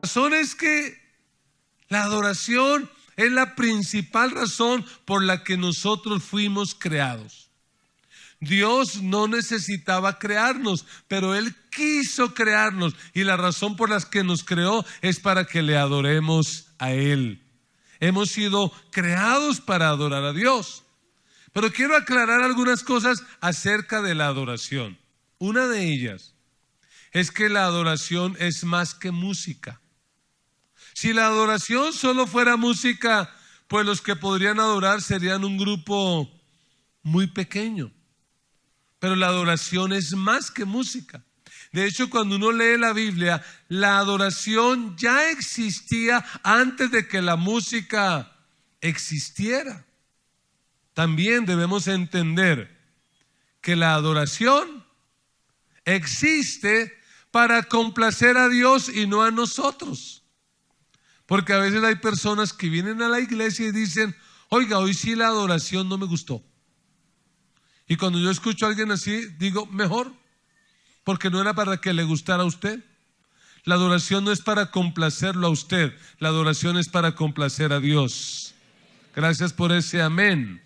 razón es que la adoración es la principal razón por la que nosotros fuimos creados. Dios no necesitaba crearnos, pero Él quiso crearnos, y la razón por la que nos creó es para que le adoremos a Él. Hemos sido creados para adorar a Dios. Pero quiero aclarar algunas cosas acerca de la adoración. Una de ellas es que la adoración es más que música. Si la adoración solo fuera música, pues los que podrían adorar serían un grupo muy pequeño. Pero la adoración es más que música. De hecho, cuando uno lee la Biblia, la adoración ya existía antes de que la música existiera. También debemos entender que la adoración existe para complacer a Dios y no a nosotros. Porque a veces hay personas que vienen a la iglesia y dicen: oiga, hoy sí la adoración no me gustó. Y cuando yo escucho a alguien así, digo: mejor, porque no era para que le gustara a usted. La adoración no es para complacerlo a usted, la adoración es para complacer a Dios. Gracias por ese amén.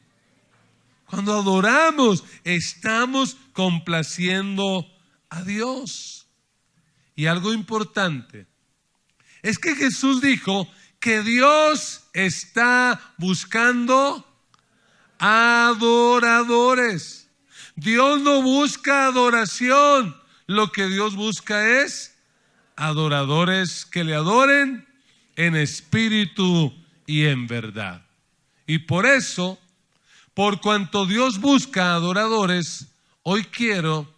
Cuando adoramos, estamos complaciendo a Dios. Y algo importante es que Jesús dijo que Dios está buscando adoradores. Dios no busca adoración, lo que Dios busca es adoradores que le adoren en espíritu y en verdad. Y por eso, por cuanto Dios busca adoradores, hoy quiero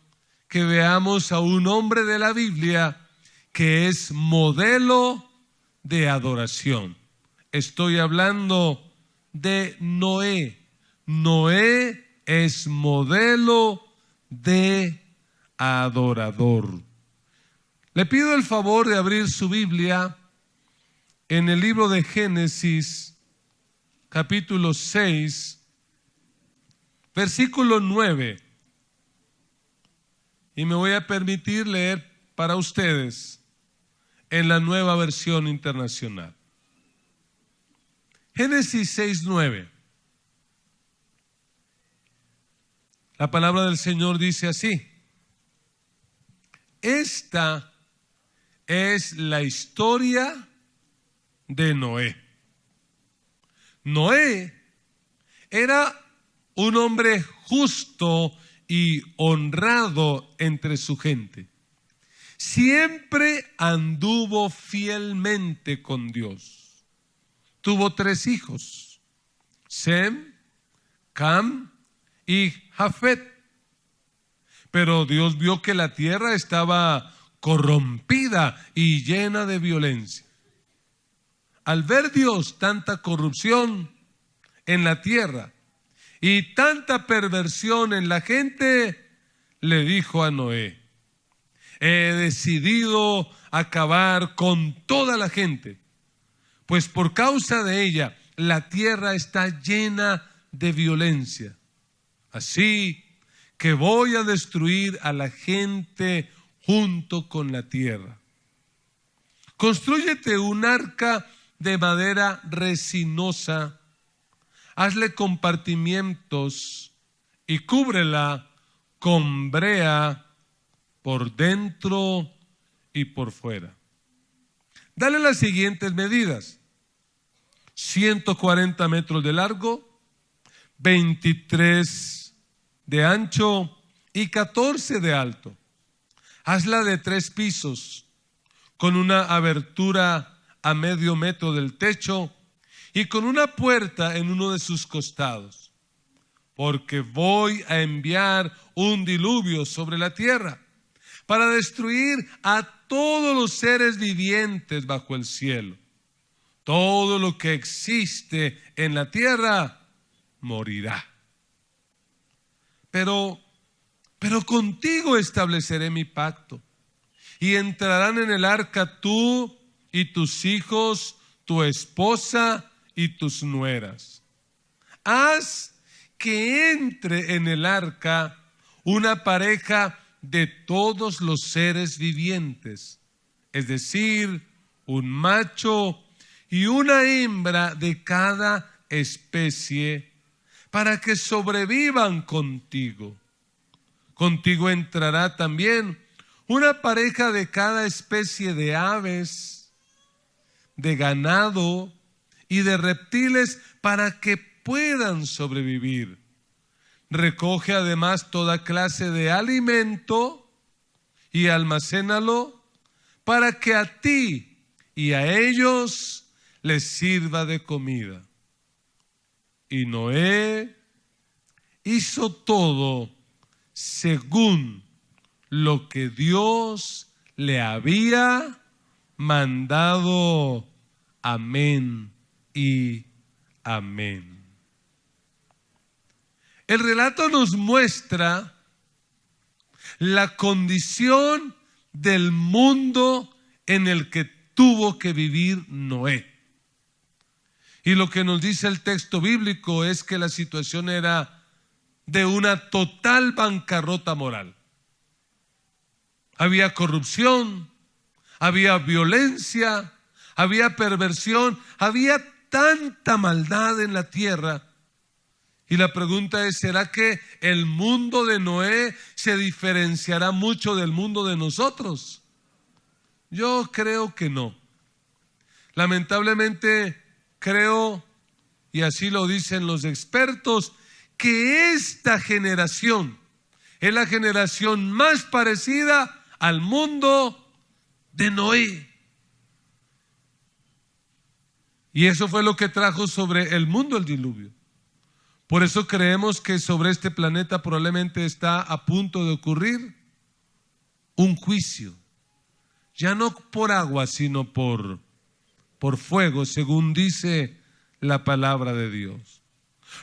que veamos a un hombre de la Biblia que es modelo de adoración. Estoy hablando de Noé. Noé es modelo de adorador. Le pido el favor de abrir su Biblia en el libro de Génesis, capítulo 6, versículo 9. Y me voy a permitir leer para ustedes en la Nueva Versión Internacional. Génesis 6, 9. La palabra del Señor dice así: esta es la historia de Noé. Noé era un hombre justo y honrado entre su gente. Siempre anduvo fielmente con Dios. Tuvo 3 hijos: Sem, Cam y Jafet. Pero Dios vio que la tierra estaba corrompida y llena de violencia. Al ver Dios tanta corrupción en la tierra y tanta perversión en la gente, le dijo a Noé: he decidido acabar con toda la gente, pues por causa de ella la tierra está llena de violencia. Así que voy a destruir a la gente junto con la tierra. Constrúyete un arca de madera resinosa, hazle compartimientos y cúbrela con brea por dentro y por fuera. Dale las siguientes medidas: 140 metros de largo, 23 de ancho y 14 de alto. Hazla de 3 pisos, con una abertura a medio metro del techo y con una puerta en uno de sus costados, porque voy a enviar un diluvio sobre la tierra para destruir a todos los seres vivientes bajo el cielo. Todo lo que existe en la tierra morirá. Pero contigo estableceré mi pacto, y entrarán en el arca tú y tus hijos, tu esposa y tus nueras. Haz que entre en el arca una pareja de todos los seres vivientes, es decir, un macho y una hembra de cada especie, para que sobrevivan contigo. Contigo entrará también una pareja de cada especie de aves, de ganado y de reptiles, para que puedan sobrevivir. Recoge además toda clase de alimento y almacénalo, para que a ti y a ellos les sirva de comida. Y Noé hizo todo según lo que Dios le había mandado. Amén y amén. El relato nos muestra la condición del mundo en el que tuvo que vivir Noé. Y lo que nos dice el texto bíblico es que la situación era de una total bancarrota moral. Había corrupción, había violencia, había perversión, había tanta maldad en la tierra. Y la pregunta es, ¿será que el mundo de Noé se diferenciará mucho del mundo de nosotros? Yo creo que no. Lamentablemente creo, y así lo dicen los expertos, que esta generación es la generación más parecida al mundo de Noé. Y eso fue lo que trajo sobre el mundo el diluvio. Por eso creemos que sobre este planeta probablemente está a punto de ocurrir un juicio. Ya no por agua, sino por fuego, según dice la palabra de Dios.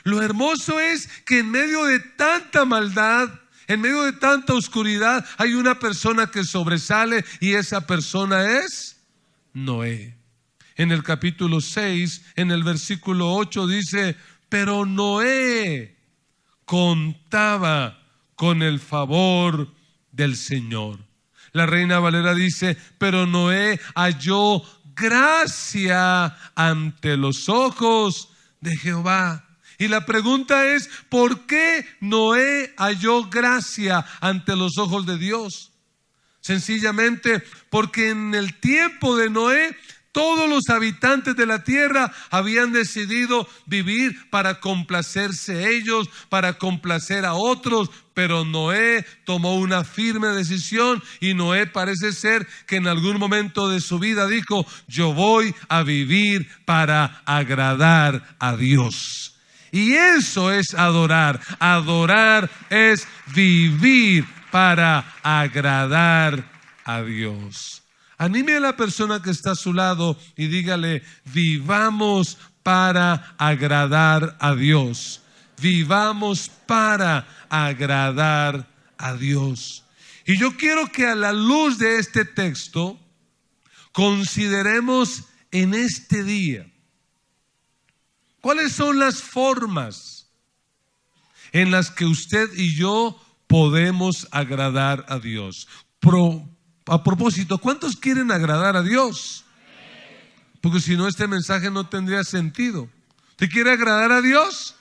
Lo hermoso es que en medio de tanta maldad, en medio de tanta oscuridad, hay una persona que sobresale, y esa persona es Noé. En el capítulo 6, en el versículo 8 dice: pero Noé contaba con el favor del Señor. La Reina Valera dice: pero Noé halló gracia ante los ojos de Jehová. Y la pregunta es, ¿por qué Noé halló gracia ante los ojos de Dios? Sencillamente porque en el tiempo de Noé todos los habitantes de la tierra habían decidido vivir para complacerse ellos, para complacer a otros, pero Noé tomó una firme decisión, y Noé parece ser que en algún momento de su vida dijo: yo voy a vivir para agradar a Dios. Y eso es adorar. Adorar es vivir para agradar a Dios. Anime a la persona que está a su lado y dígale: vivamos para agradar a Dios. Vivamos para agradar a Dios. Y yo quiero que a la luz de este texto consideremos en este día cuáles son las formas en las que usted y yo podemos agradar a Dios. A propósito, ¿cuántos quieren agradar a Dios? Porque si no, este mensaje no tendría sentido. ¿Usted quiere agradar a Dios?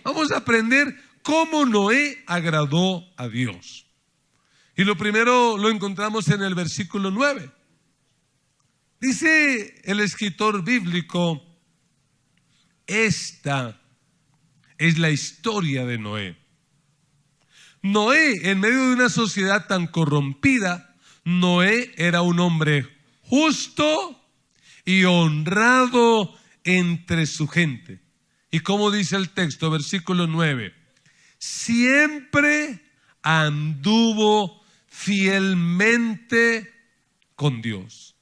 Vamos a aprender cómo Noé agradó a Dios. Y lo primero lo encontramos en el versículo 9. Dice el escritor bíblico: esta es la historia de Noé. Noé, en medio de una sociedad tan corrompida, Noé era un hombre justo y honrado entre su gente. Y como dice el texto, versículo 9: siempre anduvo fielmente con Dios.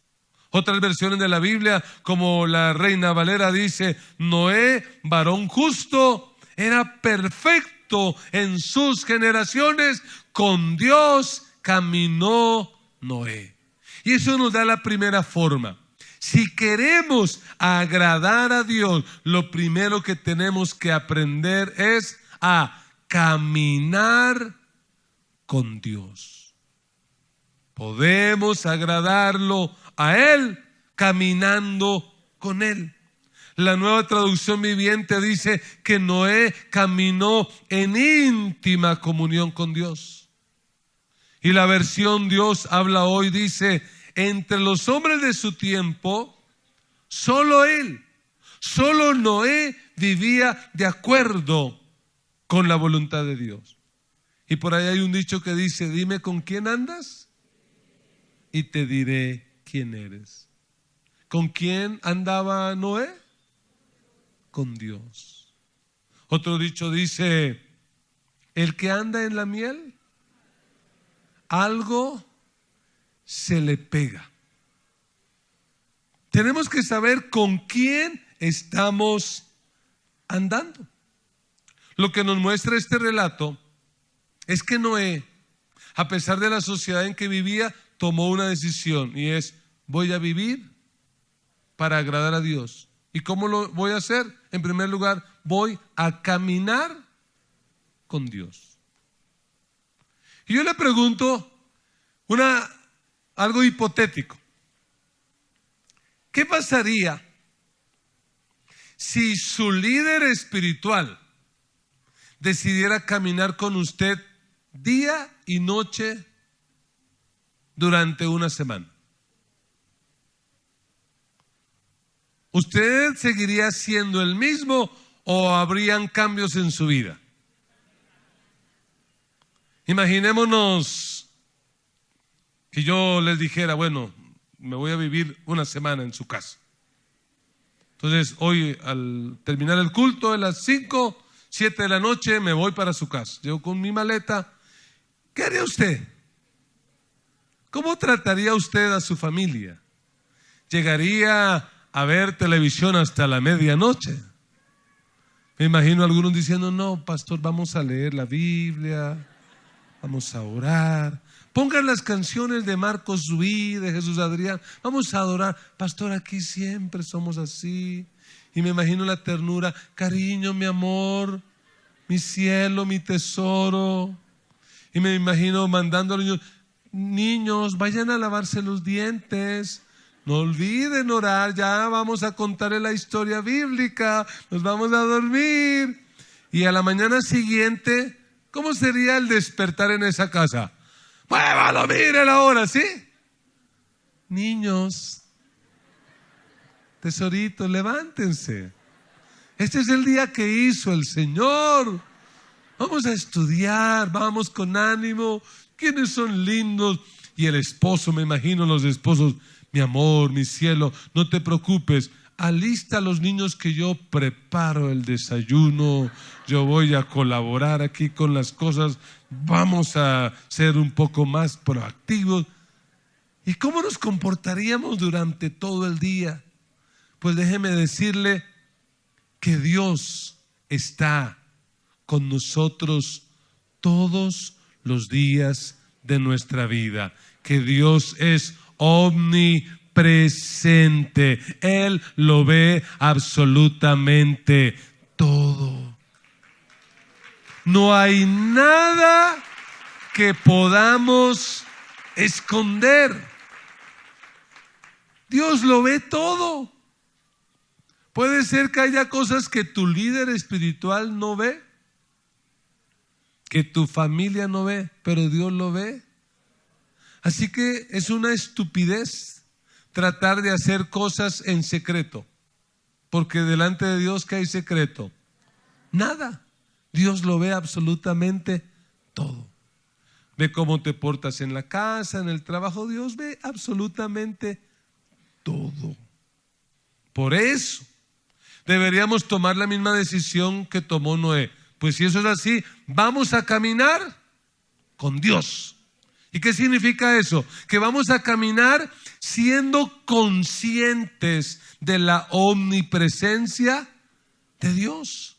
Otras versiones de la Biblia, como la Reina Valera, dice: Noé, varón justo, era perfecto en sus generaciones, con Dios caminó Noé. Y eso nos da la primera forma. Si queremos agradar a Dios, lo primero que tenemos que aprender es a caminar con Dios. Podemos agradarlo a Él caminando con Él. La Nueva Traducción Viviente dice que Noé caminó en íntima comunión con Dios. Y la versión Dios habla hoy dice: entre los hombres de su tiempo, solo Noé vivía de acuerdo con la voluntad de Dios. Y por ahí hay un dicho que dice: dime con quién andas y te diré quién eres. ¿Con quién andaba Noé? Con Dios. Otro dicho dice: el que anda en la miel, algo se le pega. Tenemos que saber con quién estamos andando. Lo que nos muestra este relato es que Noé, a pesar de la sociedad en que vivía, tomó una decisión, y es: voy a vivir para agradar a Dios. ¿Y cómo lo voy a hacer? En primer lugar, voy a caminar con Dios. Y yo le pregunto algo hipotético. ¿Qué pasaría si su líder espiritual decidiera caminar con usted día y noche durante una semana? ¿Usted seguiría siendo el mismo o habrían cambios en su vida? Imaginémonos que yo les dijera: bueno, me voy a vivir una semana en su casa. Entonces hoy, al terminar el culto a las 5, 7 de la noche, me voy para su casa. Llego con mi maleta. ¿Qué haría usted? ¿Cómo trataría usted a su familia? ¿Llegaría a ver televisión hasta la medianoche? Me imagino a algunos diciendo: no, pastor, vamos a leer la Biblia, vamos a orar. Pongan las canciones de Marcos Ruiz, de Jesús Adrián, vamos a adorar. Pastor, aquí siempre somos así. Y me imagino la ternura: cariño, mi amor, mi cielo, mi tesoro. Y me imagino mandando a los niños: vayan a lavarse los dientes, no olviden orar, ya vamos a contarle la historia bíblica, nos vamos a dormir. Y a la mañana siguiente, ¿cómo sería el despertar en esa casa? Muévalo, miren ahora, ¿sí? Niños, tesoritos, levántense. Este es el día que hizo el Señor. Vamos a estudiar, vamos con ánimo. ¿Quiénes son lindos? Y el esposo, me imagino los esposos: mi amor, mi cielo, no te preocupes, alista a los niños que yo preparo el desayuno, yo voy a colaborar aquí con las cosas, vamos a ser un poco más proactivos. ¿Y cómo nos comportaríamos durante todo el día? Pues déjeme decirle que Dios está con nosotros todos los días de nuestra vida, que Dios es omnipresente. Él lo ve absolutamente todo. No hay nada que podamos esconder. Dios lo ve todo. Puede ser que haya cosas que tu líder espiritual no ve, que tu familia no ve, pero Dios lo ve. Así que es una estupidez tratar de hacer cosas en secreto, porque delante de Dios, ¿qué hay secreto? Nada. Dios lo ve absolutamente todo. Ve cómo te portas en la casa, en el trabajo. Dios ve absolutamente todo. Por eso deberíamos tomar la misma decisión que tomó Noé. Pues si eso es así, vamos a caminar con Dios. ¿Y qué significa eso? Que vamos a caminar siendo conscientes de la omnipresencia de Dios.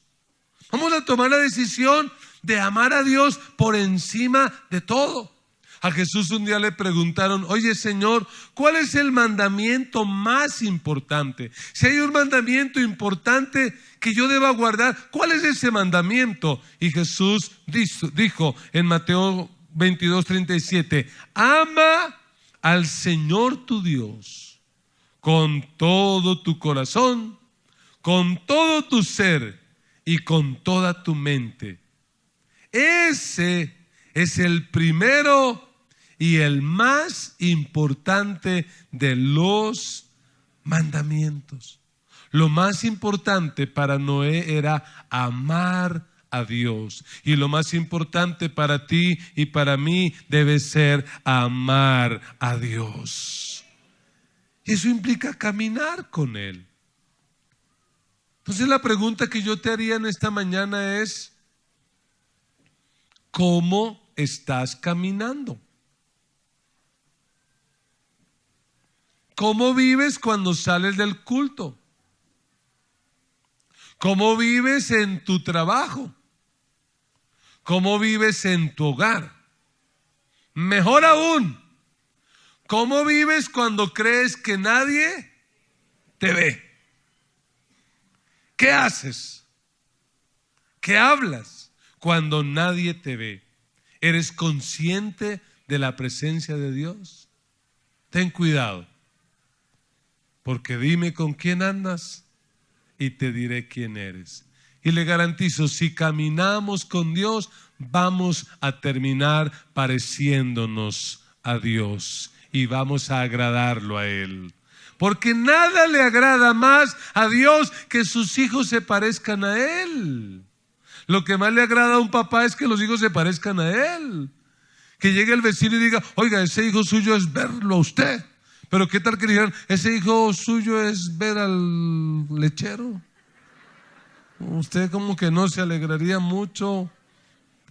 Vamos a tomar la decisión de amar a Dios por encima de todo. A Jesús un día le preguntaron: oye, Señor, ¿cuál es el mandamiento más importante? Si hay un mandamiento importante que yo deba guardar, ¿cuál es ese mandamiento? Y Jesús dijo en Mateo 22:37: ama al Señor tu Dios con todo tu corazón, con todo tu ser y con toda tu mente. Ese es el primero y el más importante de los mandamientos. Lo más importante para Noé era amar a Dios. Y lo más importante para ti y para mí debe ser amar a Dios. Eso implica caminar con Él. Entonces la pregunta que yo te haría en esta mañana es: ¿cómo estás caminando? ¿Cómo vives cuando sales del culto? ¿Cómo vives en tu trabajo? ¿Cómo vives en tu hogar? Mejor aún, ¿cómo vives cuando crees que nadie te ve? ¿Qué haces? ¿Qué hablas cuando nadie te ve? ¿Eres consciente de la presencia de Dios? Ten cuidado, porque dime con quién andas y te diré quién eres. Y le garantizo, si caminamos con Dios, vamos a terminar pareciéndonos a Dios y vamos a agradarlo a Él. Porque nada le agrada más a Dios que sus hijos se parezcan a Él. Lo que más le agrada a un papá es que los hijos se parezcan a Él. Que llegue el vecino y diga: oiga, ese hijo suyo es verlo a usted. Pero qué tal que dijeran: ese hijo suyo es ver al lechero. Usted como que no se alegraría mucho.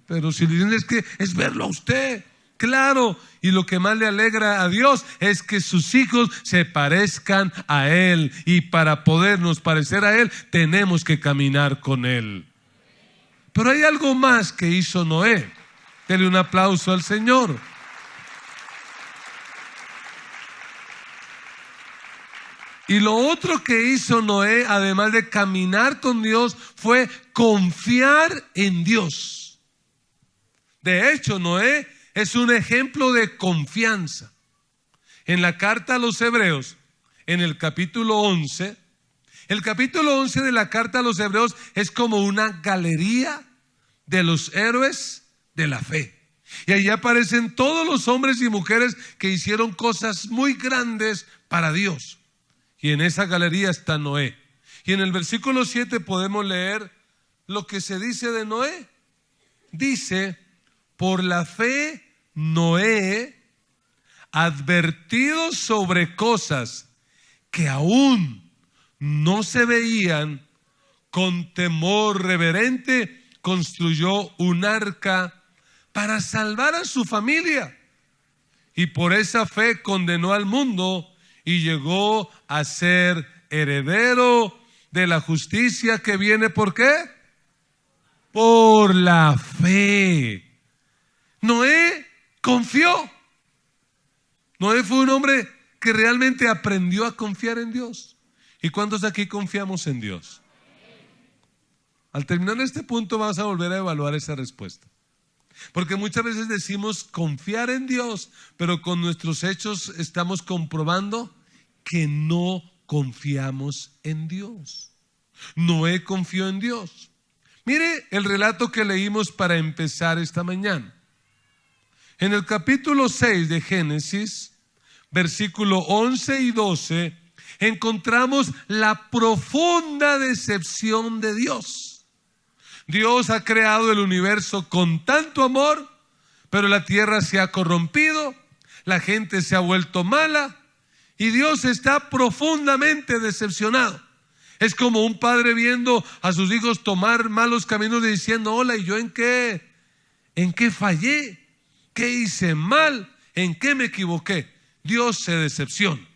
Pero si le dicen es que es verlo a usted, claro. Y lo que más le alegra a Dios es que sus hijos se parezcan a Él. Y para podernos parecer a Él, tenemos que caminar con Él. Pero hay algo más que hizo Noé. Dele un aplauso al Señor. Y lo otro que hizo Noé, además de caminar con Dios, fue confiar en Dios. De hecho, Noé es un ejemplo de confianza. En la carta a los Hebreos, en el capítulo 11, el capítulo 11 de la carta a los Hebreos es como una galería de los héroes de la fe. Y ahí aparecen todos los hombres y mujeres que hicieron cosas muy grandes para Dios. Y en esa galería está Noé. Y en el versículo 7 podemos leer lo que se dice de Noé. Dice: por la fe Noé, advertido sobre cosas que aún no se veían, con temor reverente construyó un arca para salvar a su familia. Y por esa fe condenó al mundo y llegó a ser heredero de la justicia que viene, ¿por qué? Por la fe. Noé confió. Noé fue un hombre que realmente aprendió a confiar en Dios. ¿Y cuántos aquí confiamos en Dios? Al terminar este punto vamos a volver a evaluar esa respuesta. Porque muchas veces decimos confiar en Dios, pero con nuestros hechos estamos comprobando que no confiamos en Dios. Noé confió en Dios. Mire el relato que leímos para empezar esta mañana. En el capítulo 6 de Génesis, versículo 11 y 12, encontramos la profunda decepción de Dios. Dios ha creado el universo con tanto amor, pero la tierra se ha corrompido, la gente se ha vuelto mala y Dios está profundamente decepcionado. Es como un padre viendo a sus hijos tomar malos caminos y diciendo: hola, ¿y yo en qué fallé? ¿Qué hice mal? ¿En qué me equivoqué? Dios se decepciona.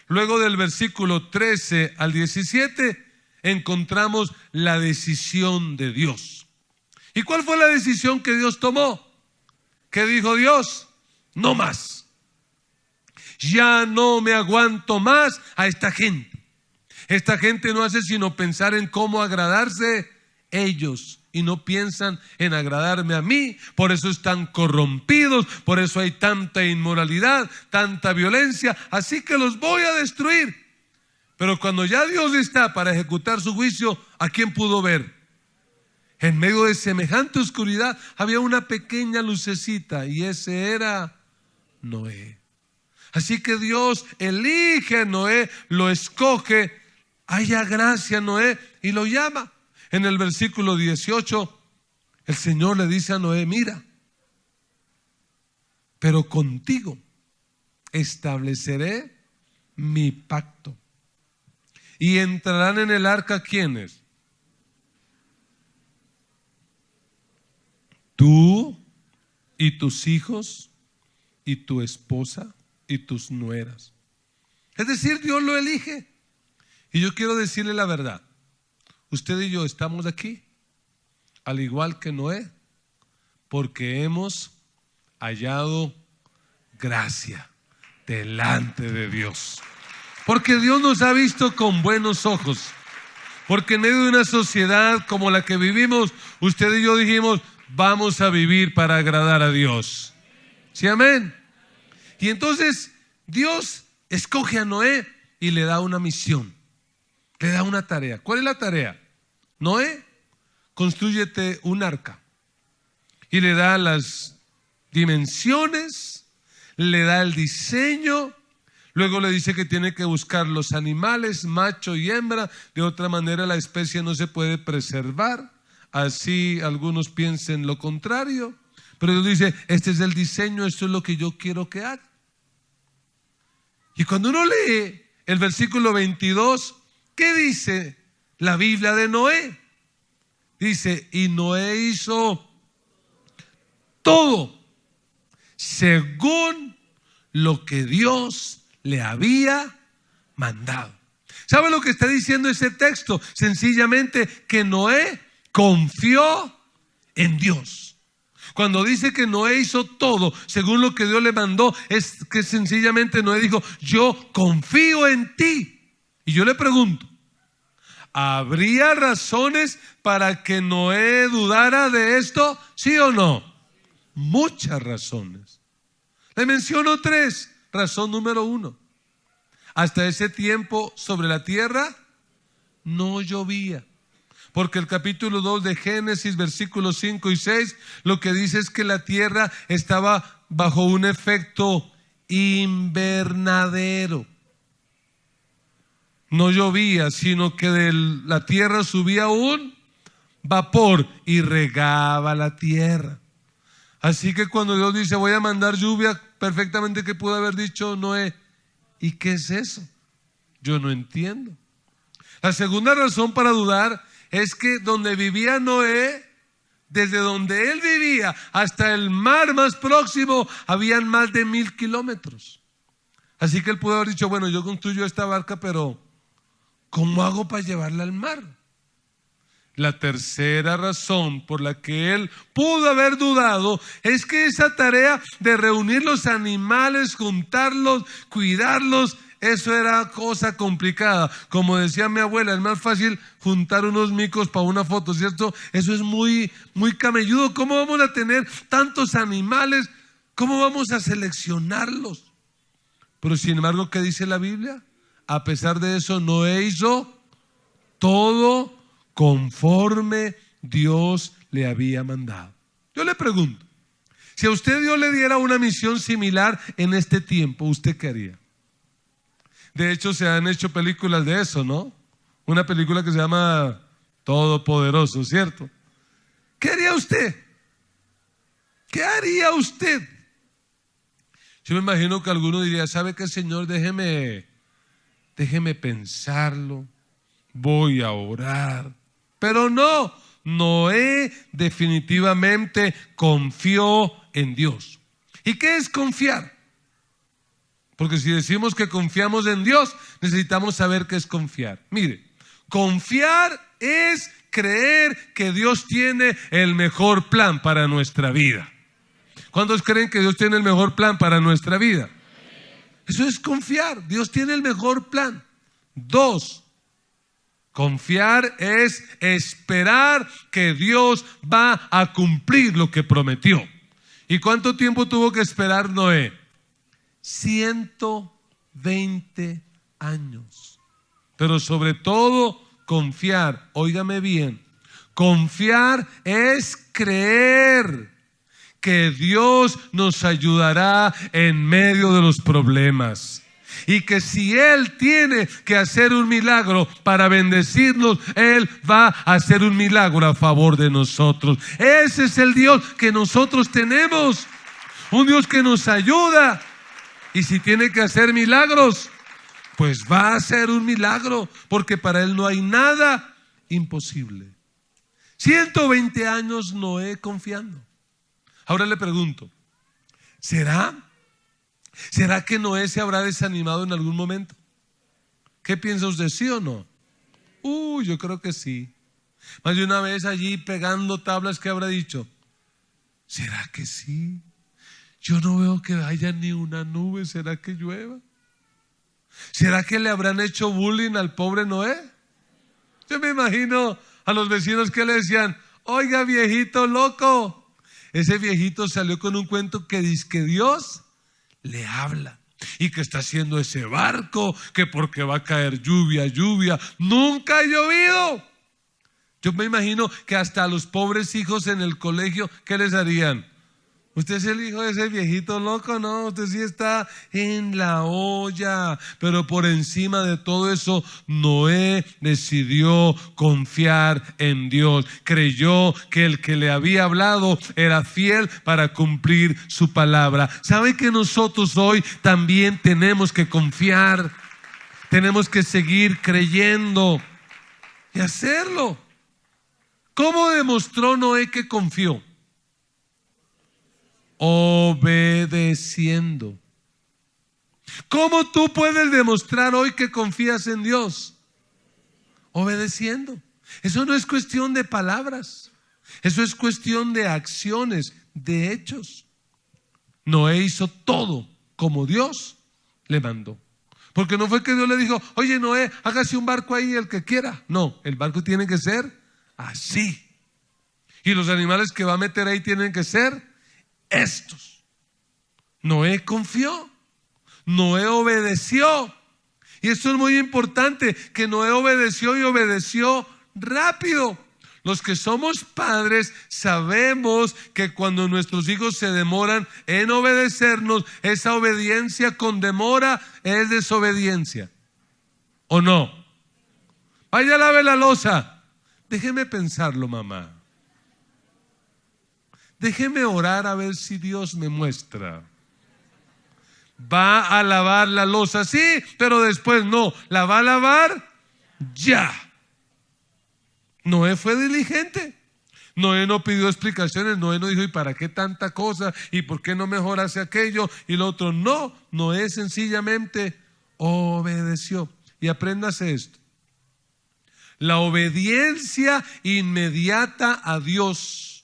Luego del versículo 13 al 17 encontramos la decisión de Dios. ¿Y cuál fue la decisión que Dios tomó? ¿Qué dijo Dios? No más. Ya no me aguanto más a esta gente. Esta gente no hace sino pensar en cómo agradarse ellos y no piensan en agradarme a mí. Por eso están corrompidos, por eso hay tanta inmoralidad, tanta violencia. Así que los voy a destruir. Pero cuando ya Dios está para ejecutar su juicio, ¿a quién pudo ver? En medio de semejante oscuridad había una pequeña lucecita, y ese era Noé. Así que Dios elige a Noé, lo escoge, haya gracia a Noé y lo llama. En el versículo 18, el Señor le dice a Noé: mira, pero contigo estableceré mi pacto. Y entrarán en el arca, ¿quiénes? Tú y tus hijos y tu esposa y tus nueras. Es decir, Dios lo elige. Y yo quiero decirle la verdad. Usted y yo estamos aquí, al igual que Noé, porque hemos hallado gracia delante de Dios. Porque Dios nos ha visto con buenos ojos. Porque en medio de una sociedad como la que vivimos, usted y yo dijimos: vamos a vivir para agradar a Dios. ¿Sí, amén? Y entonces Dios escoge a Noé y le da una misión, le da una tarea. ¿Cuál es la tarea? Noé, constrúyete un arca. Y le da las dimensiones, le da el diseño. Luego le dice que tiene que buscar los animales, macho y hembra. De otra manera la especie no se puede preservar. Así algunos piensen lo contrario. Pero Dios dice: este es el diseño, esto es lo que yo quiero que haga. Y cuando uno lee el versículo 22, ¿qué dice la Biblia de Noé? Dice: y Noé hizo todo según lo que Dios le había mandado. ¿Sabe lo que está diciendo ese texto? Sencillamente que Noé confió en Dios. Cuando dice que Noé hizo todo según lo que Dios le mandó, es que sencillamente Noé dijo: yo confío en ti. Y yo le pregunto, ¿habría razones para que Noé dudara de esto? ¿Sí o no? Muchas razones. Le menciono tres. Razón número 1. Hasta ese tiempo sobre la tierra no llovía. Porque el capítulo 2 de Génesis, versículos 5 y 6, lo que dice es que la tierra estaba bajo un efecto invernadero. No llovía, sino que de la tierra subía un vapor y regaba la tierra. Así que cuando Dios dice: voy a mandar lluvia, perfectamente que pudo haber dicho Noé: ¿y qué es eso? Yo no entiendo. La segunda razón para dudar es que donde vivía Noé, desde donde él vivía hasta el mar más próximo, habían más de 1000 kilómetros. Así que él pudo haber dicho: bueno, yo construyo esta barca, pero ¿cómo hago para llevarla al mar? La tercera razón por la que él pudo haber dudado es que esa tarea de reunir los animales, juntarlos, cuidarlos, eso era cosa complicada. Como decía mi abuela, es más fácil juntar unos micos para una foto, ¿cierto? Eso es muy camelludo. ¿Cómo vamos a tener tantos animales? ¿Cómo vamos a seleccionarlos? Pero sin embargo, ¿qué dice la Biblia? A pesar de eso, Noé hizo todo conforme Dios le había mandado. Yo le pregunto, si a usted Dios le diera una misión similar en este tiempo, ¿usted qué haría? De hecho, se han hecho películas de eso, ¿no? Una película que se llama Todopoderoso, ¿cierto? ¿Qué haría usted? ¿Qué haría usted? Yo me imagino que alguno diría: ¿sabe qué, Señor? Déjeme pensarlo, voy a orar. Pero no, Noé definitivamente confió en Dios. ¿Y qué es confiar? Porque si decimos que confiamos en Dios, necesitamos saber qué es confiar. Mire, confiar es creer que Dios tiene el mejor plan para nuestra vida. ¿Cuántos creen que Dios tiene el mejor plan para nuestra vida? Eso es confiar. Dios tiene el mejor plan. 2, confiar es esperar que Dios va a cumplir lo que prometió. ¿Y cuánto tiempo tuvo que esperar Noé? 120 años. pero sobre todo confiar. Óigame bien, confiar es creer que Dios nos ayudará en medio de los problemas. Y que si Él tiene que hacer un milagro para bendecirnos, Él va a hacer un milagro a favor de nosotros. Ese es el Dios que nosotros tenemos. Un Dios que nos ayuda. Y si tiene que hacer milagros, pues va a hacer un milagro. Porque para Él no hay nada imposible. 120 años Noé confiando. Ahora le pregunto, ¿será que Noé se habrá desanimado en algún momento? ¿Qué piensa usted, sí o no? Yo creo que sí. Más de una vez allí pegando tablas, ¿qué habrá dicho? ¿Será que sí? Yo no veo que haya ni una nube. ¿Será que llueva? ¿Será que le habrán hecho bullying al pobre Noé? Yo me imagino a los vecinos que le decían, oiga viejito loco. Ese viejito salió con un cuento que dice que Dios le habla y que está haciendo ese barco, que porque va a caer lluvia, nunca ha llovido. Yo me imagino que hasta a los pobres hijos en el colegio, ¿qué les harían? ¿Usted es el hijo de ese viejito loco? No, usted sí está en la olla. Pero por encima de todo eso, Noé decidió confiar en Dios. Creyó que el que le había hablado era fiel para cumplir su palabra. ¿Sabe que nosotros hoy también tenemos que confiar? Tenemos que seguir creyendo y hacerlo. ¿Cómo demostró Noé que confió? Obedeciendo. ¿Cómo tú puedes demostrar hoy que confías en Dios? Obedeciendo. Eso no es cuestión de palabras, eso es cuestión de acciones, de hechos. Noé hizo todo como Dios le mandó. Porque no fue que Dios le dijo, oye Noé, hágase un barco ahí el que quiera. No, el barco tiene que ser así. Y los animales que va a meter ahí tienen que ser estos. Noé confió, Noé obedeció. Y esto es muy importante, que Noé obedeció y obedeció rápido. Los que somos padres sabemos que cuando nuestros hijos se demoran en obedecernos, esa obediencia con demora es desobediencia. ¿O no? Vaya, lave la loza. Déjeme pensarlo, mamá. Déjeme orar a ver si Dios me muestra. Va a lavar la loza, sí, pero después no. ¿La va a lavar? Ya. Noé fue diligente. Noé no pidió explicaciones. Noé no dijo, ¿y para qué tanta cosa? ¿Y por qué no mejor hace aquello? Y lo otro, no. Noé sencillamente obedeció. Y apréndase esto. La obediencia inmediata a Dios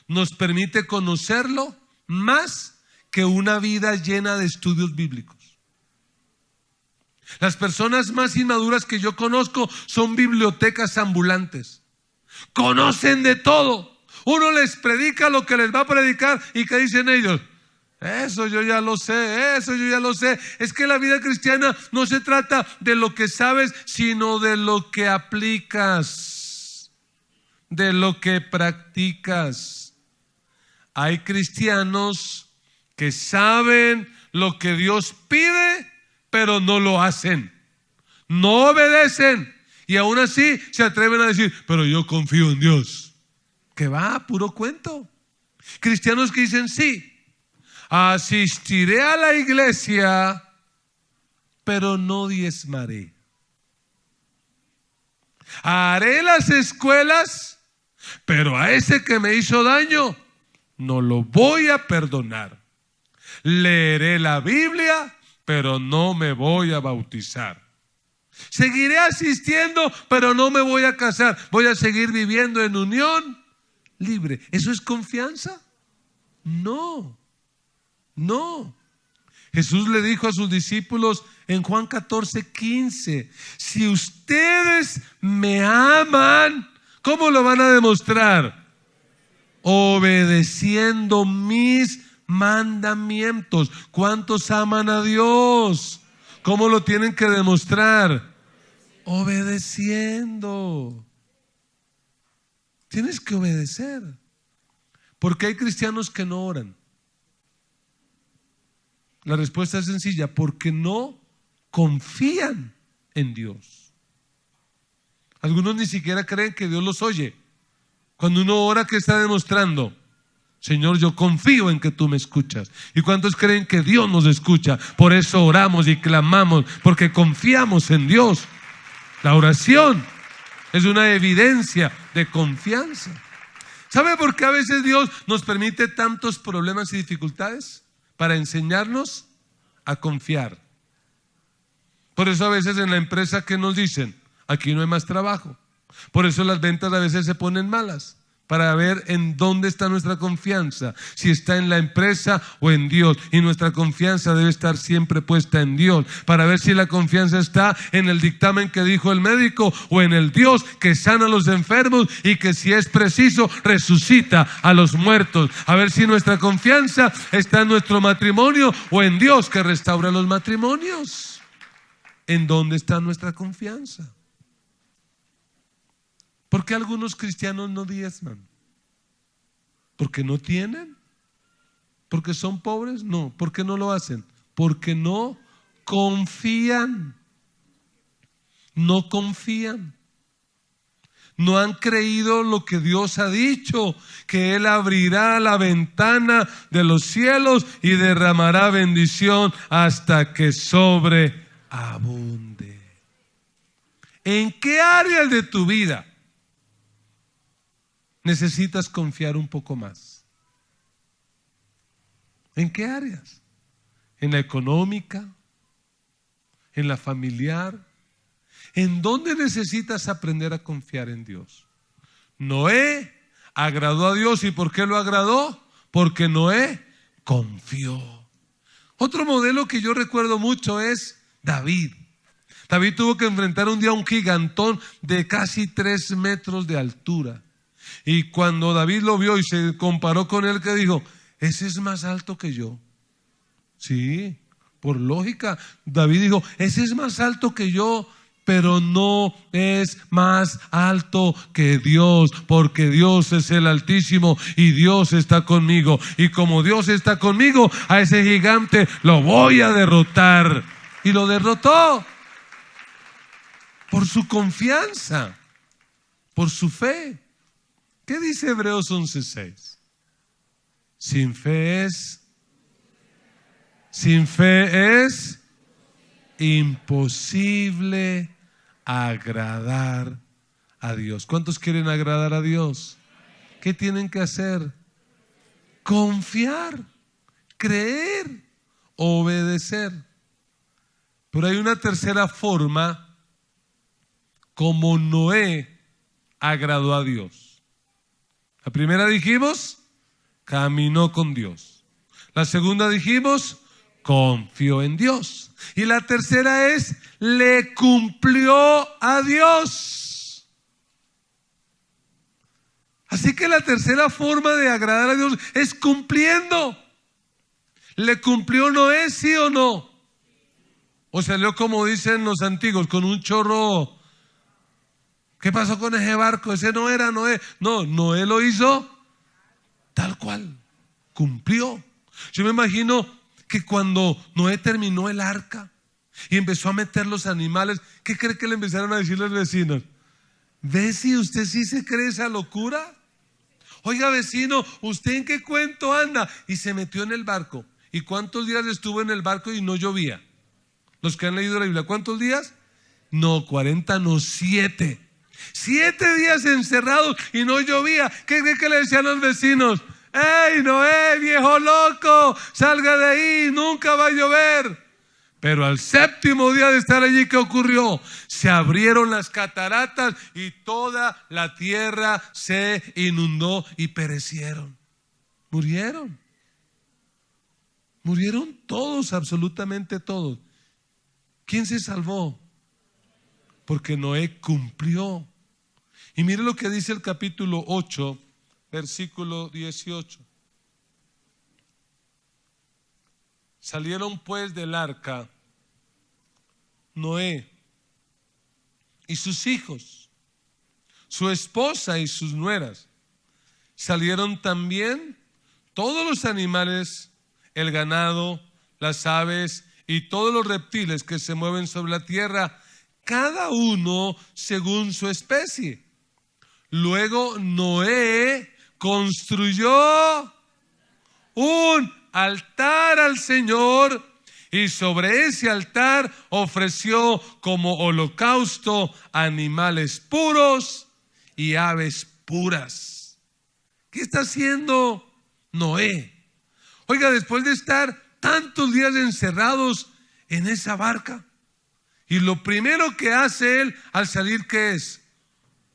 nos permite conocerlo más que una vida llena de estudios bíblicos. Las personas más inmaduras que yo conozco son bibliotecas ambulantes. Conocen de todo. Uno les predica lo que les va a predicar y ¿qué dicen ellos? Eso yo ya lo sé, eso yo ya lo sé. Es que la vida cristiana no se trata de lo que sabes, sino de lo que aplicas, de lo que practicas. Hay cristianos que saben lo que Dios pide, pero no lo hacen. No obedecen. Y aún así se atreven a decir, pero yo confío en Dios. Que va, puro cuento. Cristianos que dicen, sí, asistiré a la iglesia, pero no diezmaré. Haré las escuelas, pero a ese que me hizo daño, no lo voy a perdonar. Leeré la Biblia, pero no me voy a bautizar. Seguiré asistiendo, pero no me voy a casar. Voy a seguir viviendo en unión libre. ¿Eso es confianza? No, no. Jesús le dijo a sus discípulos en Juan 14:15, si ustedes me aman, ¿cómo lo van a demostrar? Obedeciendo mis mandamientos. ¿Cuántos aman a Dios? ¿Cómo lo tienen que demostrar? Obedeciendo. Tienes que obedecer. ¿Por qué hay cristianos que no oran? La respuesta es sencilla: porque no confían en Dios. Algunos ni siquiera creen que Dios los oye. Cuando uno ora, ¿qué está demostrando? Señor, yo confío en que tú me escuchas. ¿Y cuántos creen que Dios nos escucha? Por eso oramos y clamamos, porque confiamos en Dios. La oración es una evidencia de confianza. ¿Sabe por qué a veces Dios nos permite tantos problemas y dificultades? Para enseñarnos a confiar. Por eso a veces en la empresa, ¿qué nos dicen? Aquí no hay más trabajo. Por eso las ventas a veces se ponen malas, para ver en dónde está nuestra confianza, si está en la empresa o en Dios. Y nuestra confianza debe estar siempre puesta en Dios, para ver si la confianza está en el dictamen que dijo el médico o en el Dios que sana a los enfermos y que, si es preciso, resucita a los muertos. A ver si nuestra confianza está en nuestro matrimonio o en Dios que restaura los matrimonios. ¿En dónde está nuestra confianza? ¿Por qué algunos cristianos no diezman? ¿Porque no tienen? ¿Porque son pobres? No. ¿Por qué no lo hacen? Porque no confían. No confían. No han creído lo que Dios ha dicho, que Él abrirá la ventana de los cielos y derramará bendición hasta que sobreabunde. ¿En qué áreas de tu vida necesitas confiar un poco más? ¿En qué áreas? ¿En la económica? ¿En la familiar? ¿En dónde necesitas aprender a confiar en Dios? Noé agradó a Dios. ¿Y por qué lo agradó? Porque Noé confió. Otro modelo que yo recuerdo mucho es David. David tuvo que enfrentar un día a un gigantón de casi 3 metros de altura. Y cuando David lo vio y se comparó con él, ¿qué dijo? Ese es más alto que yo. Sí, por lógica, David dijo, ese es más alto que yo, pero no es más alto que Dios, porque Dios es el Altísimo y Dios está conmigo. Y como Dios está conmigo, a ese gigante lo voy a derrotar. Y lo derrotó por su confianza, por su fe. ¿Qué dice Hebreos 11:6? Sin fe es imposible agradar a Dios. ¿Cuántos quieren agradar a Dios? ¿Qué tienen que hacer? Confiar, creer, obedecer. Pero hay una tercera forma como Noé agradó a Dios. La primera dijimos, caminó con Dios. La segunda dijimos, confió en Dios. Y la tercera es, le cumplió a Dios. Así que la tercera forma de agradar a Dios es cumpliendo. ¿Le cumplió Noé, sí o no? O salió, como dicen los antiguos, con un chorro. ¿Qué pasó con ese barco? Ese no era Noé. No, Noé lo hizo tal cual. Cumplió. Yo me imagino que cuando Noé terminó el arca y empezó a meter los animales, ¿qué cree que le empezaron a decir los vecinos? ¿Ve si usted sí se cree esa locura? Oiga, vecino, ¿usted en qué cuento anda? Y se metió en el barco. ¿Y cuántos días estuvo en el barco y no llovía? Los que han leído la Biblia, ¿cuántos días? No, 40, no, 7. 7 días encerrados y no llovía. ¿Qué cree que le decían los vecinos? ¡Ey, Noé, viejo loco! ¡Salga de ahí! ¡Nunca va a llover! Pero al 7º día de estar allí, ¿qué ocurrió? Se abrieron las cataratas y toda la tierra se inundó y perecieron. Murieron. Murieron todos, absolutamente todos. ¿Quién se salvó? Porque Noé cumplió. Y mire lo que dice el capítulo 8, versículo 18. Salieron pues del arca Noé y sus hijos, su esposa y sus nueras. Salieron también todos los animales, el ganado, las aves y todos los reptiles que se mueven sobre la tierra, cada uno según su especie. Luego Noé construyó un altar al Señor y sobre ese altar ofreció como holocausto animales puros y aves puras. ¿Qué está haciendo Noé? Oiga, después de estar tantos días encerrados en esa barca, y lo primero que hace él al salir, ¿qué es?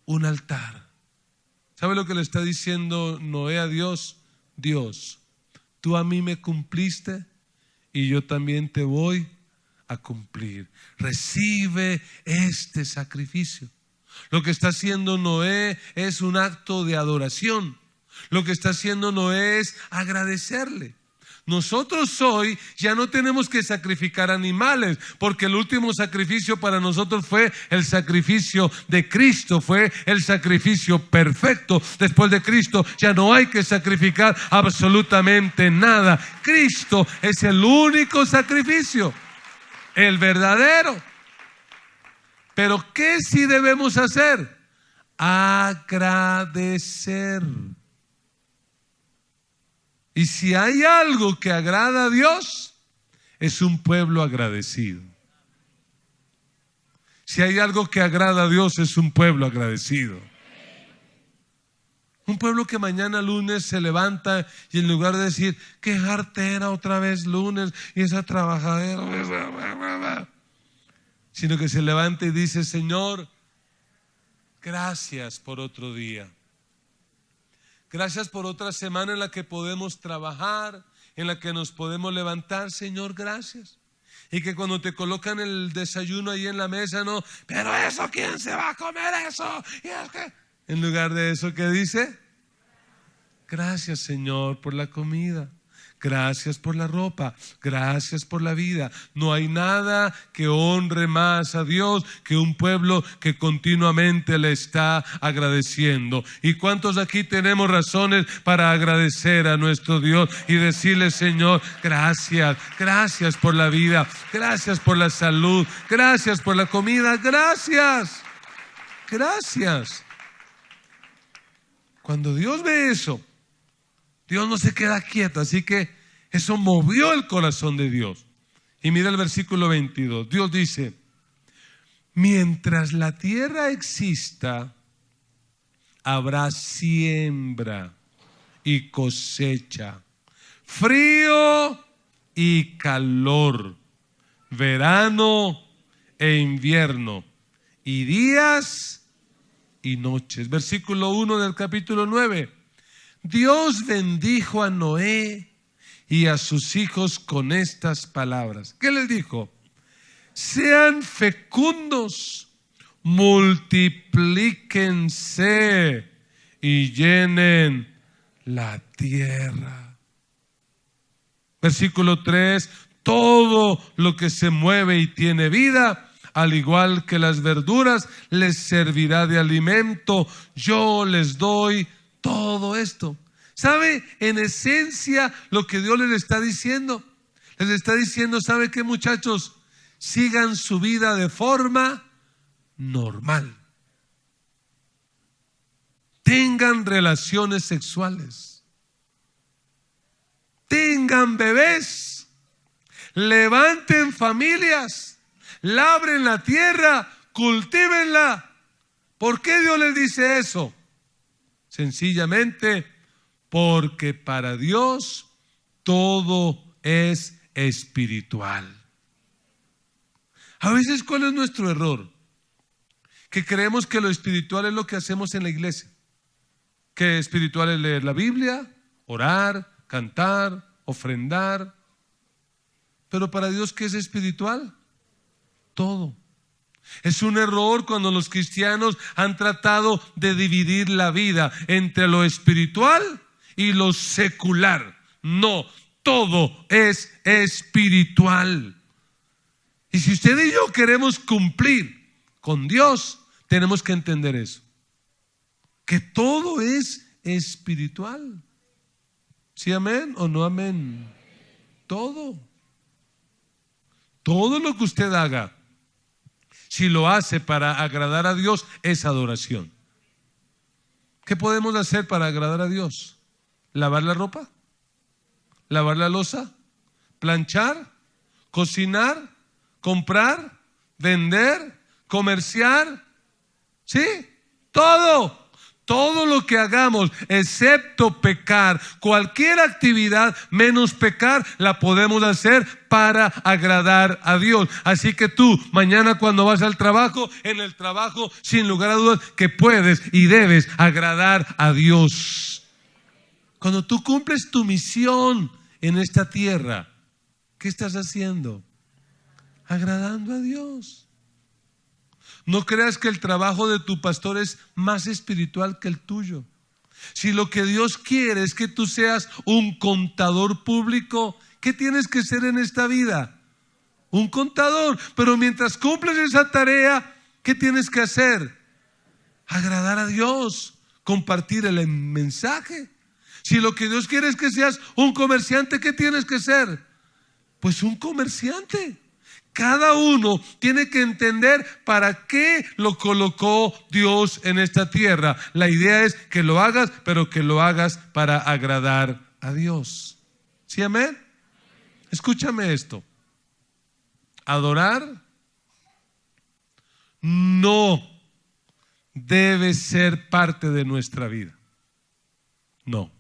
Un altar. ¿Sabe lo que le está diciendo Noé a Dios? Dios, tú a mí me cumpliste y yo también te voy a cumplir. Recibe este sacrificio. Lo que está haciendo Noé es un acto de adoración. Lo que está haciendo Noé es agradecerle. Nosotros hoy ya no tenemos que sacrificar animales, porque el último sacrificio para nosotros fue el sacrificio de Cristo, fue el sacrificio perfecto. Después de Cristo ya no hay que sacrificar absolutamente nada. Cristo es el único sacrificio, el verdadero. Pero ¿qué sí debemos hacer? Agradecer. Y si hay algo que agrada a Dios, es un pueblo agradecido. Si hay algo que agrada a Dios, es un pueblo agradecido. Un pueblo que mañana lunes se levanta y en lugar de decir, qué jartera otra vez lunes y esa trabajadera, sino que se levanta y dice, Señor, gracias por otro día. Gracias por otra semana en la que podemos trabajar, en la que nos podemos levantar. Señor, gracias. Y que cuando te colocan el desayuno ahí en la mesa, no, pero eso, ¿quién se va a comer eso? Y es que, en lugar de eso, ¿qué dice? Gracias, Señor, por la comida. Gracias por la ropa, gracias por la vida. No hay nada que honre más a Dios que un pueblo que continuamente le está agradeciendo. ¿Y cuántos aquí tenemos razones para agradecer a nuestro Dios y decirle, Señor, gracias, gracias por la vida, gracias por la salud, gracias por la comida, gracias, gracias? Cuando Dios ve eso, Dios no se queda quieto, así que eso movió el corazón de Dios. Y mira el versículo 22. Dios dice, mientras la tierra exista, habrá siembra y cosecha, frío y calor, verano e invierno, y días y noches. Versículo 1 del capítulo 9. Dios bendijo a Noé y a sus hijos con estas palabras. ¿Qué les dijo? Sean fecundos, multiplíquense y llenen la tierra. Versículo 3. Todo lo que se mueve y tiene vida, al igual que las verduras, les servirá de alimento. Yo les doy todo esto. ¿Sabe? En esencia lo que Dios les está diciendo. Les está diciendo, ¿sabe qué, muchachos? Sigan su vida de forma normal. Tengan relaciones sexuales. Tengan bebés. Levanten familias. Labren la tierra. Cultívenla. ¿Por qué Dios les dice eso? Sencillamente porque para Dios todo es espiritual. A veces, ¿cuál es nuestro error? Que creemos que lo espiritual es lo que hacemos en la iglesia. Que espiritual es leer la Biblia, orar, cantar, ofrendar. Pero para Dios, ¿qué es espiritual? Todo. Es un error cuando los cristianos han tratado de dividir la vida entre lo espiritual y lo secular. No, todo es espiritual. Y si usted y yo queremos cumplir con Dios, tenemos que entender eso, que todo es espiritual. ¿Sí, amén o no amén? Todo lo que usted haga, si lo hace para agradar a Dios, es adoración. ¿Qué podemos hacer para agradar a Dios? ¿Lavar la ropa? ¿Lavar la loza? ¿Planchar? ¿Cocinar? ¿Comprar? ¿Vender? ¿Comerciar? ¿Sí? Todo lo que hagamos, excepto pecar, cualquier actividad menos pecar, la podemos hacer para agradar a Dios. Así que tú, mañana cuando vas al trabajo, en el trabajo, sin lugar a dudas, que puedes y debes agradar a Dios. Cuando tú cumples tu misión en esta tierra, ¿qué estás haciendo? Agradando a Dios. No creas que el trabajo de tu pastor es más espiritual que el tuyo. Si lo que Dios quiere es que tú seas un contador público, ¿qué tienes que ser en esta vida? Un contador. Pero mientras cumples esa tarea, ¿qué tienes que hacer? Agradar a Dios, compartir el mensaje. Si lo que Dios quiere es que seas un comerciante, ¿qué tienes que ser? Pues un comerciante. Cada uno tiene que entender para qué lo colocó Dios en esta tierra. La idea es que lo hagas, pero que lo hagas para agradar a Dios. ¿Sí, amén? Escúchame esto. Adorar no debe ser parte de nuestra vida. No.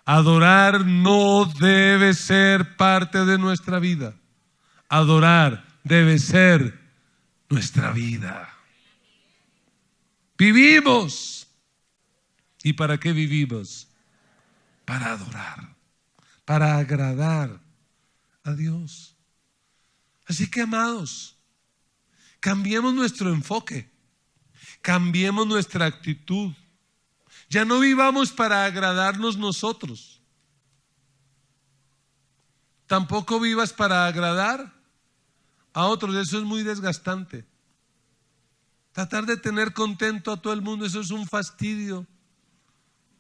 Adorar no debe ser parte de nuestra vida. Adorar debe ser nuestra vida. Vivimos. ¿Y para qué vivimos? Para adorar, para agradar a Dios. Así que, amados, cambiemos nuestro enfoque, cambiemos nuestra actitud. Ya no vivamos para agradarnos nosotros. Tampoco vivas para agradar a otros. Eso es muy desgastante. Tratar de tener contento a todo el mundo, eso es un fastidio.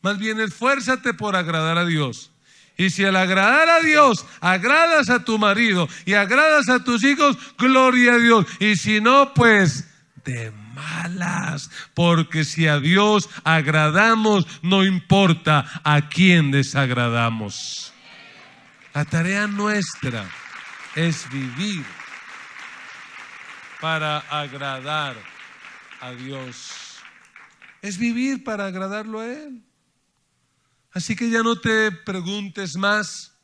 Más bien esfuérzate por agradar a Dios. Y si al agradar a Dios agradas a tu marido y agradas a tus hijos, gloria a Dios. Y si no, pues de malas, porque si a Dios agradamos, no importa a quién desagradamos. La tarea nuestra es vivir para agradar a Dios. Es vivir para agradarlo a Él. Así que ya no te preguntes más,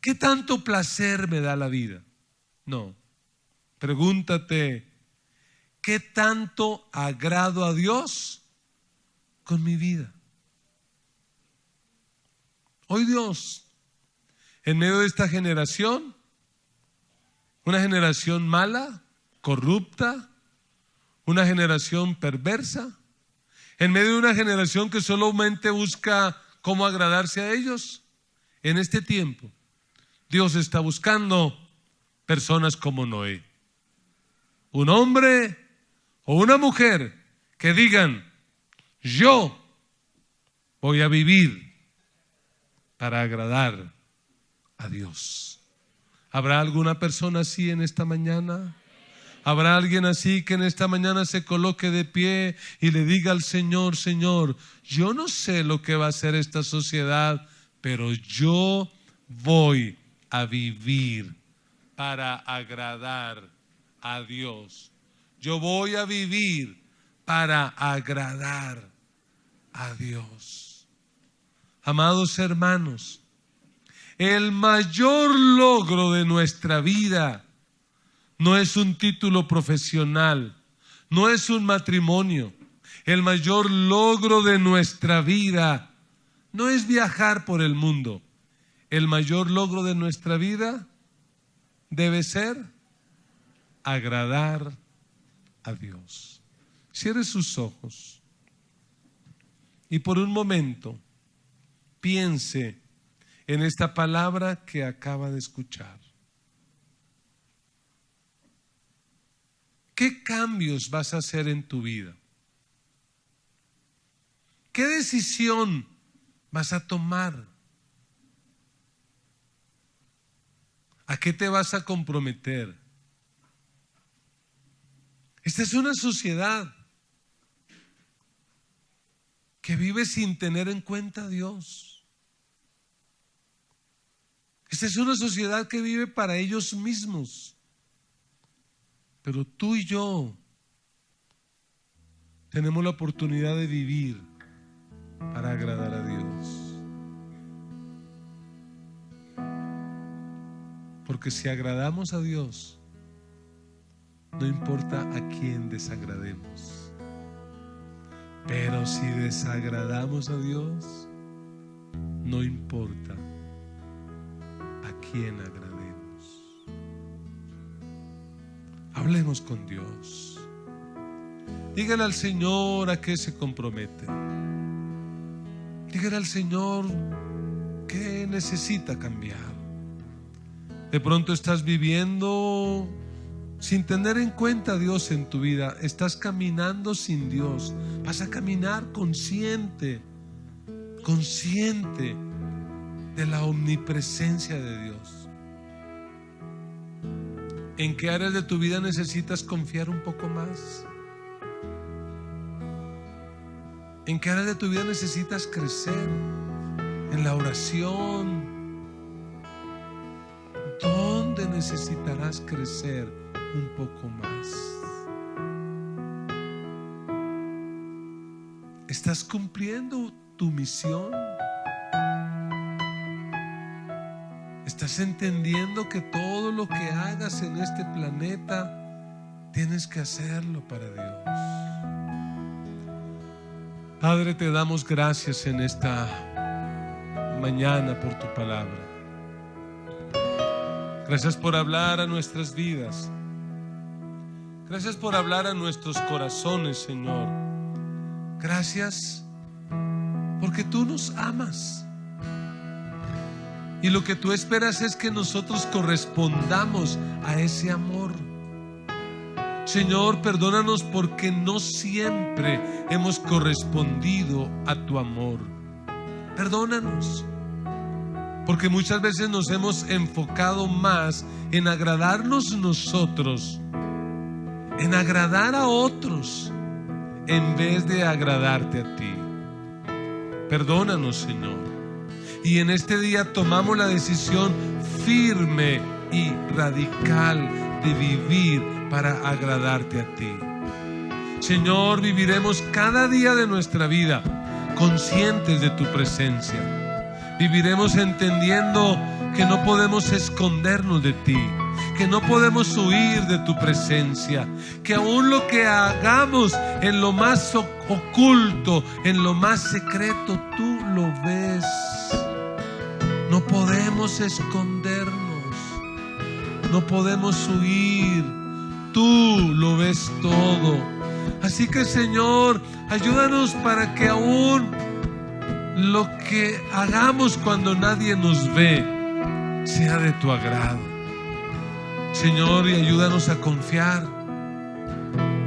¿qué tanto placer me da la vida? No. Pregúntate, ¿qué tanto agrado a Dios con mi vida? Hoy Dios, en medio de esta generación, una generación mala, corrupta, una generación perversa, en medio de una generación que solamente busca cómo agradarse a ellos, en este tiempo, Dios está buscando personas como Noé. Un hombre o una mujer que digan, yo voy a vivir para agradar a Dios. ¿Habrá alguna persona así en esta mañana? ¿Habrá alguien así que en esta mañana se coloque de pie y le diga al Señor, Señor, yo no sé lo que va a hacer esta sociedad, pero yo voy a vivir para agradar a Dios? Yo voy a vivir para agradar a Dios. Amados hermanos, el mayor logro de nuestra vida no es un título profesional, no es un matrimonio. El mayor logro de nuestra vida no es viajar por el mundo. El mayor logro de nuestra vida debe ser agradar a Dios. Cierre sus ojos y por un momento piense en esta palabra que acaba de escuchar. ¿qué cambios vas a hacer en tu vida? ¿Qué decisión vas a tomar? ¿A qué te vas a comprometer? Esta es una sociedad que vive sin tener en cuenta a Dios. Esta es una sociedad que vive para ellos mismos. Pero tú y yo tenemos la oportunidad de vivir para agradar a Dios. Porque si agradamos a Dios, no importa a quién desagrademos. Pero si desagradamos a Dios, no importa a quién agrademos. Hablemos con Dios. Dígale al Señor a qué se compromete. Dígale al Señor qué necesita cambiar. De pronto estás viviendo sin tener en cuenta a Dios en tu vida. Estás caminando sin Dios. Vas a caminar consciente de la omnipresencia de Dios. ¿En qué áreas de tu vida necesitas confiar un poco más? ¿En qué áreas de tu vida necesitas crecer? En la oración. ¿Dónde necesitarás crecer un poco más? ¿Estás cumpliendo tu misión? ¿Estás entendiendo que todo lo que hagas en este planeta tienes que hacerlo para Dios? Padre, te damos gracias en esta mañana por tu palabra. Gracias por hablar a nuestras vidas. Gracias por hablar a nuestros corazones, Señor. Gracias porque tú nos amas. Y lo que tú esperas es que nosotros correspondamos a ese amor. Señor, perdónanos porque no siempre hemos correspondido a tu amor. Perdónanos, porque muchas veces nos hemos enfocado más en agradarnos nosotros, en agradar a otros, en vez de agradarte a ti. Perdónanos, Señor. Y en este día tomamos la decisión firme y radical de vivir para agradarte a ti. Señor, viviremos cada día de nuestra vida conscientes de tu presencia. Viviremos entendiendo que no podemos escondernos de ti, que no podemos huir de tu presencia, que aún lo que hagamos en lo más oculto, en lo más secreto, tú lo ves. No podemos escondernos, no podemos huir, tú lo ves todo. Así que, Señor, ayúdanos para que aún lo que hagamos cuando nadie nos ve sea de tu agrado. Señor, y ayúdanos a confiar.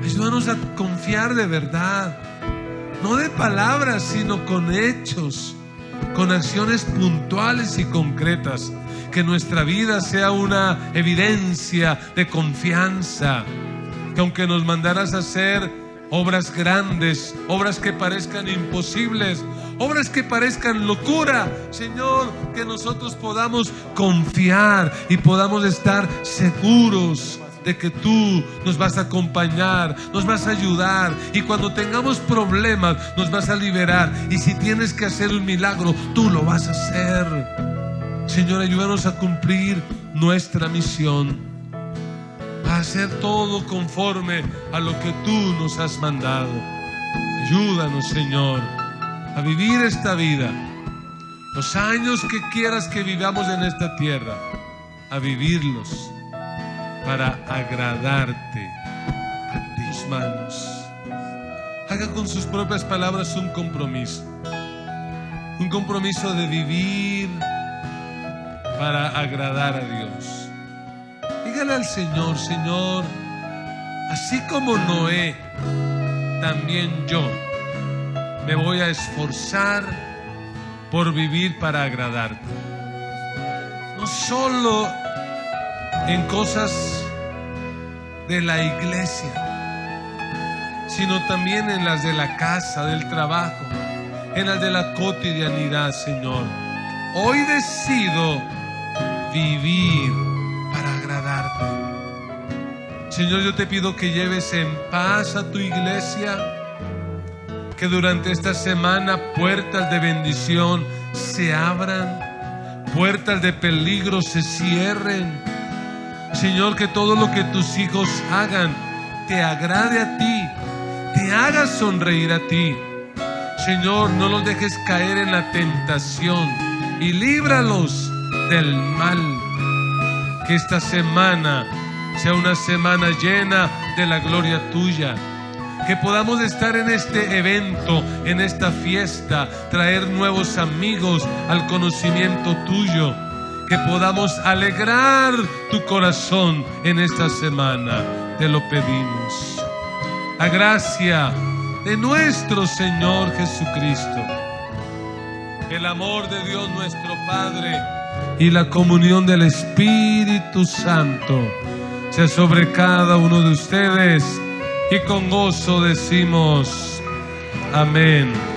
Ayúdanos a confiar de verdad, no de palabras, sino con hechos, con acciones puntuales y concretas. Que nuestra vida sea una evidencia de confianza. Que aunque nos mandaras a hacer obras grandes, obras que parezcan imposibles, obras que parezcan locura, Señor, que nosotros podamos confiar y podamos estar seguros de que tú nos vas a acompañar, nos vas a ayudar, y cuando tengamos problemas nos vas a liberar, y si tienes que hacer un milagro, tú lo vas a hacer. Señor, ayúdanos a cumplir nuestra misión, a hacer todo conforme a lo que tú nos has mandado. Ayúdanos, Señor, a vivir esta vida, los años que quieras que vivamos en esta tierra, a vivirlos para agradarte a tus manos. Haga con sus propias palabras un compromiso de vivir para agradar a Dios. Dígale al Señor: Señor, así como Noé, también yo me voy a esforzar por vivir para agradarte. No solo en cosas de la iglesia, sino también en las de la casa, del trabajo, en las de la cotidianidad, Señor. Hoy decido vivir para agradarte. Señor, yo te pido que lleves en paz a tu iglesia, que durante esta semana puertas de bendición se abran, puertas de peligro se cierren. Señor, que todo lo que tus hijos hagan te agrade a ti, te haga sonreír a ti. Señor, no los dejes caer en la tentación y líbralos del mal. Que esta semana sea una semana llena de la gloria tuya. Que podamos estar en este evento, en esta fiesta, traer nuevos amigos al conocimiento tuyo. Que podamos alegrar tu corazón en esta semana. Te lo pedimos. La gracia de nuestro Señor Jesucristo, el amor de Dios nuestro Padre y la comunión del Espíritu Santo sea sobre cada uno de ustedes, y con gozo decimos amén.